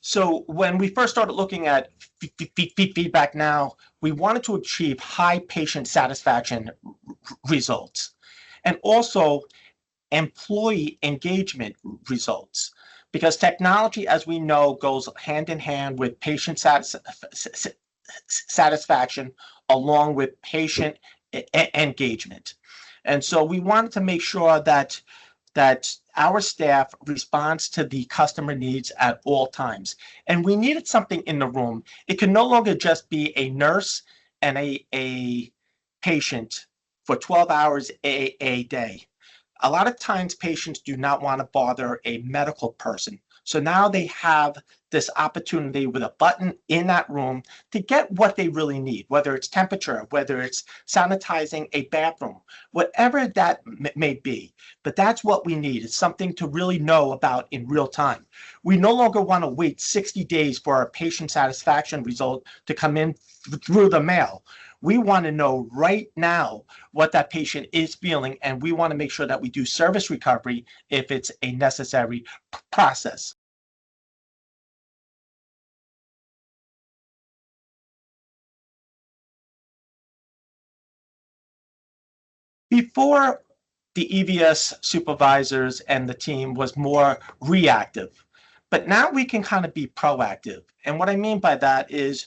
So when we first started looking at FeedbackNow, we wanted to achieve high patient satisfaction results and also employee engagement results, because technology, as we know, goes hand in hand with patient satisfaction along with patient engagement. And so we wanted to make sure that our staff responds to the customer needs at all times. And we needed something in the room. It can no longer just be a nurse and a patient for 12 hours a day. A lot of times patients do not want to bother a medical person. So now they have this opportunity with a button in that room to get what they really need, whether it's temperature, whether it's sanitizing a bathroom, whatever that may be. But that's what we need. It's something to really know about in real time. We no longer want to wait 60 days for our patient satisfaction result to come in through the mail. We want to know right now what that patient is feeling, and we want to make sure that we do service recovery if it's a necessary process. Before, the EVS supervisors and the team was more reactive, but now we can kind of be proactive. And what I mean by that is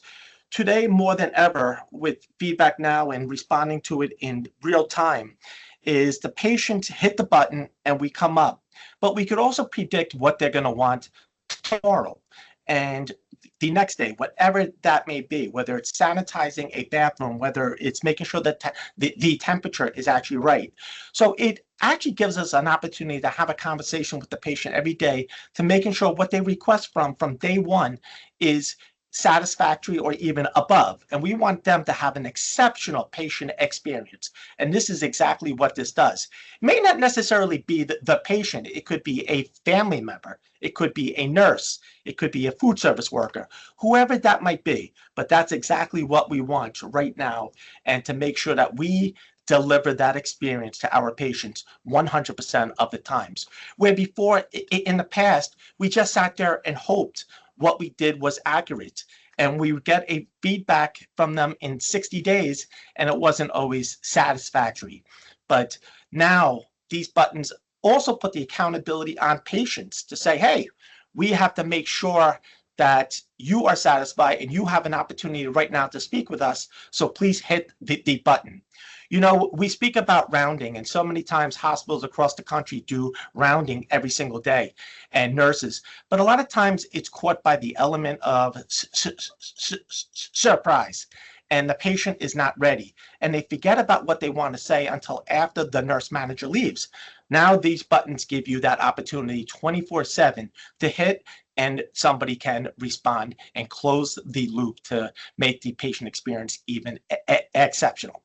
today more than ever with Feedback Now and responding to it in real time is the patient hit the button and we come up, but we could also predict what they're going to want tomorrow and the next day, whatever that may be, whether it's sanitizing a bathroom, whether it's making sure that the temperature is actually right. So it actually gives us an opportunity to have a conversation with the patient every day to making sure what they request from day one is satisfactory or even above. And we want them to have an exceptional patient experience. And this is exactly what this does. It may not necessarily be the patient. It could be a family member. It could be a nurse. It could be a food service worker, whoever that might be. But that's exactly what we want right now. And to make sure that we deliver that experience to our patients 100% of the times. Where before, in the past, we just sat there and hoped what we did was accurate. And we would get a feedback from them in 60 days, and it wasn't always satisfactory. But now these buttons also put the accountability on patients to say, hey, we have to make sure that you are satisfied and you have an opportunity right now to speak with us. So please hit the button. You know, we speak about rounding, and so many times hospitals across the country do rounding every single day, and nurses. But a lot of times it's caught by the element of surprise, and the patient is not ready, and they forget about what they want to say until after the nurse manager leaves. Now these buttons give you that opportunity 24/7 to hit, and somebody can respond and close the loop to make the patient experience even exceptional.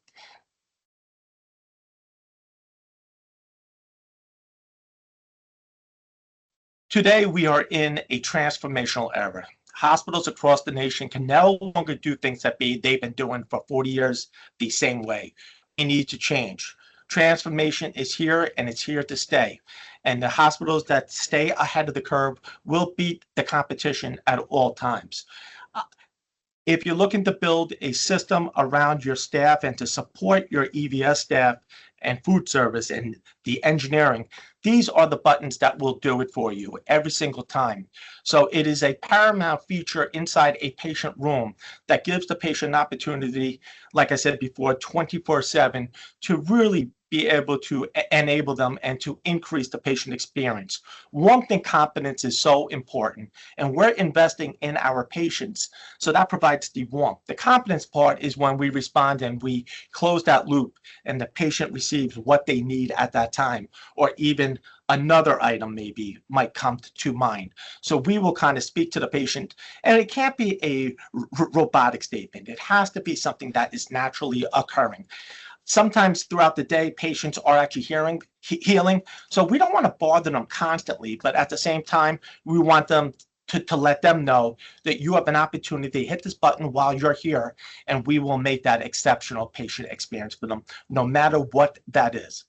Today, we are in a transformational era. Hospitals across the nation can no longer do things that they've been doing for 40 years the same way. We need to change. Transformation is here and it's here to stay. And the hospitals that stay ahead of the curve will beat the competition at all times. If you're looking to build a system around your staff and to support your EVS staff and food service and the engineering, these are the buttons that will do it for you every single time. So it is a paramount feature inside a patient room that gives the patient an opportunity, like I said before, 24/7 to really be able to enable them and to increase the patient experience. Warmth and confidence is so important, and we're investing in our patients. So that provides the warmth. The confidence part is when we respond and we close that loop and the patient receives what they need at that time, or even another item maybe might come to mind. So we will kind of speak to the patient, and it can't be a robotic statement. It has to be something that is naturally occurring. Sometimes throughout the day, patients are actually healing. So we don't want to bother them constantly, but at the same time, we want them to let them know that you have an opportunity to hit this button while you're here, and we will make that exceptional patient experience for them, no matter what that is.